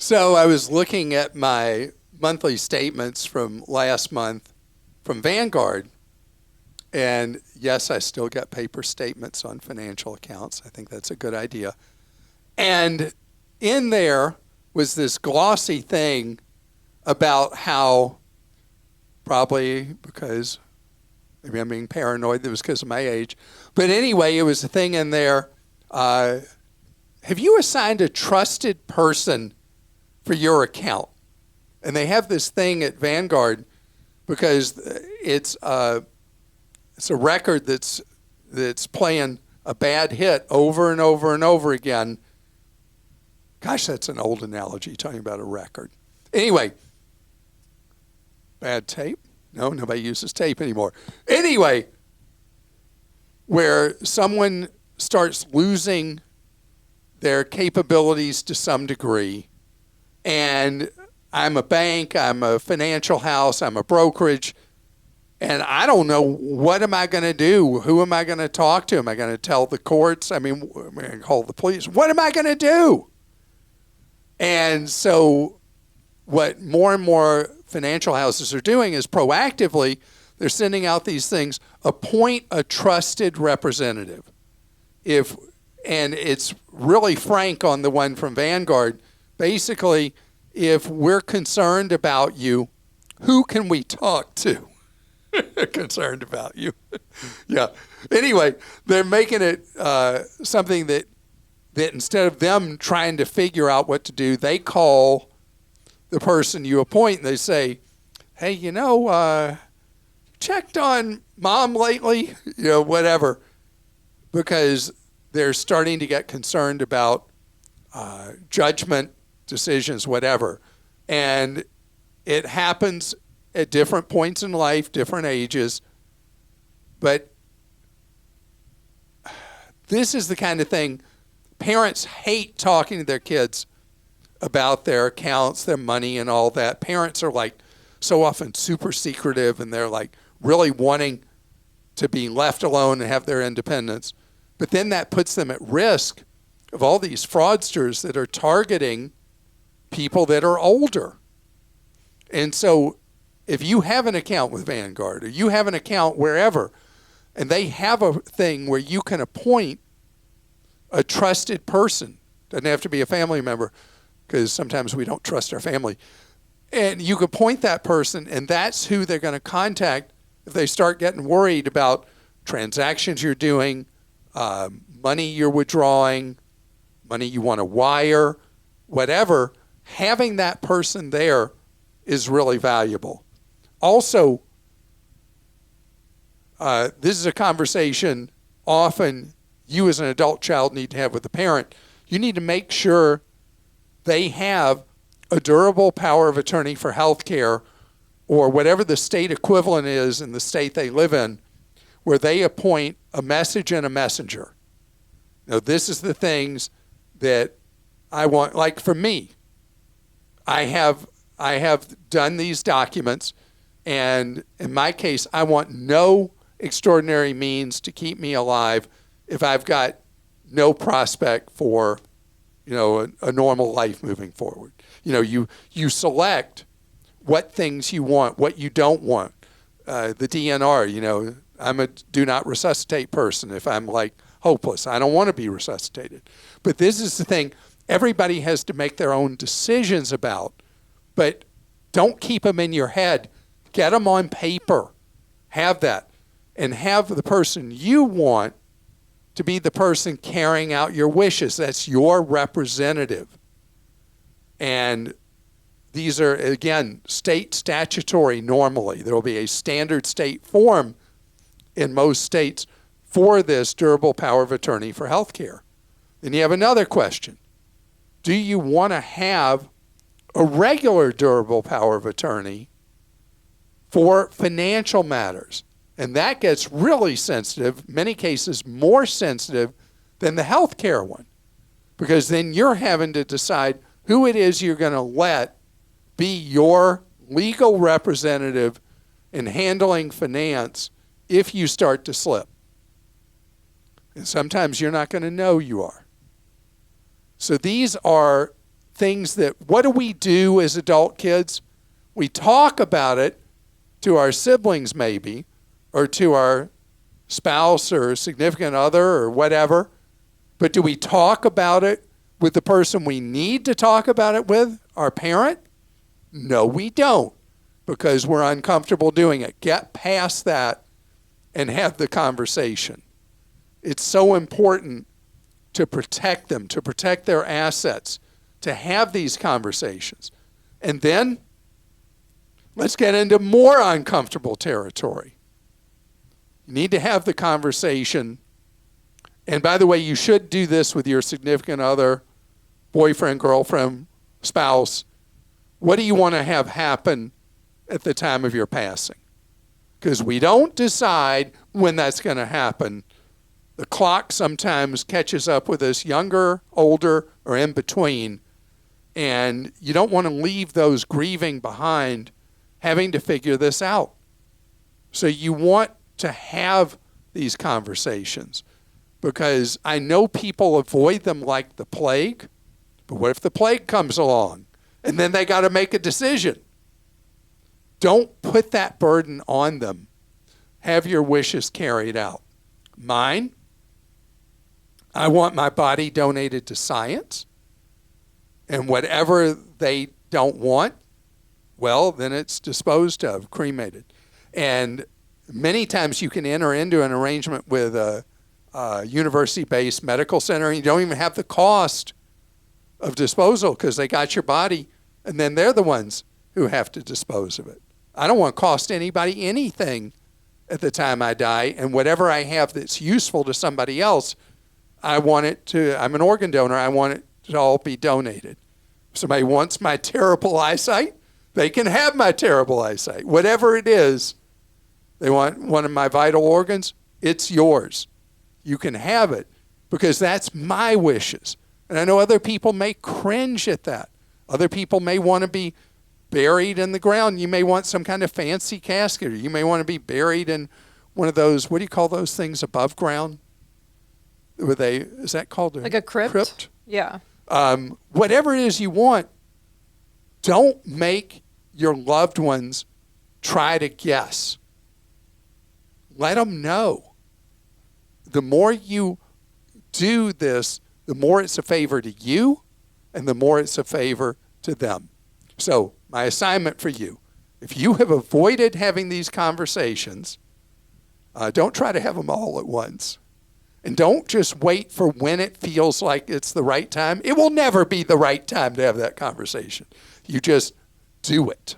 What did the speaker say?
So I was looking at my monthly statements from last month from Vanguard. And yes, I still get paper statements on financial accounts. I think that's a good idea. And in there was this glossy thing about how, probably because maybe I'm being paranoid, that was because of my age. But anyway, it was a thing in there. Have you assigned a trusted person for your account? And they have this thing at Vanguard because it's a record that's playing a bad hit over and over and over again. Gosh, that's an old analogy, talking about a record. Anyway, bad tape? No, nobody uses tape anymore. Anyway, where someone starts losing their capabilities to some degree, and I'm a bank, I'm a financial house, I'm a brokerage, and I don't know, what am I going to do? Who am I going to talk to? Am I going to tell the courts? Am I going to call the police? What am I going to do? And so what more and more financial houses are doing is proactively, they're sending out these things, appoint a trusted representative. And it's really frank on the one from Vanguard. Basically, if we're concerned about you, who can we talk to? Concerned about you. Yeah. Anyway, they're making it something that instead of them trying to figure out what to do, they call the person you appoint and they say, hey, checked on mom lately? Whatever. Because they're starting to get concerned about judgment, decisions, whatever. And it happens at different points in life, different ages. But this is the kind of thing, parents hate talking to their kids about their accounts, their money, and all that. Parents are like so often super secretive, and they're like really wanting to be left alone and have their independence. But then that puts them at risk of all these fraudsters that are targeting people that are older. And so if you have an account with Vanguard or you have an account wherever, and they have a thing where you can appoint a trusted person, doesn't have to be a family member, because sometimes we don't trust our family, and you can appoint that person, and that's who they're going to contact if they start getting worried about transactions you're doing, money you're withdrawing, money you want to wire, whatever. Having that person there is really valuable. Also, this is a conversation often you as an adult child need to have with the parent. You need to make sure they have a durable power of attorney for health care, or whatever the state equivalent is in the state they live in, where they appoint a message and a messenger. Now, this is the things that I want. Like for me, I have done these documents, and in my case, I want no extraordinary means to keep me alive if I've got no prospect for, a normal life moving forward. You select what things you want, what you don't want. The DNR, I'm a do not resuscitate person if I'm like hopeless. I don't want to be resuscitated. But this is the thing everybody has to make their own decisions about. But don't keep them in your head. Get them on paper. Have that. And have the person you want to be the person carrying out your wishes. That's your representative. And these are, again, state statutory normally. There will be a standard state form in most states for this durable power of attorney for health care. Then you have another question. Do you want to have a regular durable power of attorney for financial matters? And that gets really sensitive, many cases more sensitive than the health care one. Because then you're having to decide who it is you're going to let be your legal representative in handling finance if you start to slip. And sometimes you're not going to know you are. So these are things that, what do we do as adult kids? We talk about it to our siblings maybe, or to our spouse or significant other or whatever, but do we talk about it with the person we need to talk about it with, our parent? No, we don't, because we're uncomfortable doing it. Get past that and have the conversation. It's so important to protect them, to protect their assets, to have these conversations. And then let's get into more uncomfortable territory. You need to have the conversation. And by the way, you should do this with your significant other, boyfriend, girlfriend, spouse. What do you want to have happen at the time of your passing? Because we don't decide when that's going to happen. The clock sometimes catches up with us, younger, older, or in between. And you don't want to leave those grieving behind having to figure this out. So you want to have these conversations, because I know people avoid them like the plague. But what if the plague comes along and then they got to make a decision? Don't put that burden on them. Have your wishes carried out. Mine, I want my body donated to science. And whatever they don't want, well, then it's disposed of, cremated. And many times you can enter into an arrangement with a university-based medical center, and you don't even have the cost of disposal because they got your body, and then they're the ones who have to dispose of it. I don't want to cost anybody anything at the time I die, and whatever I have that's useful to somebody else, I'm an organ donor, I want it to all be donated. If somebody wants my terrible eyesight, they can have my terrible eyesight. Whatever it is, they want one of my vital organs, it's yours. You can have it because that's my wishes. And I know other people may cringe at that. Other people may want to be buried in the ground. You may want some kind of fancy casket, or you may want to be buried in one of those, what do you call those things above ground? Is that called like a crypt? Yeah. Whatever it is you want, don't make your loved ones try to guess. Let them know. The more you do this, the more it's a favor to you, and the more it's a favor to them. So my assignment for you, if you have avoided having these conversations, don't try to have them all at once. And don't just wait for when it feels like it's the right time. It will never be the right time to have that conversation. You just do it.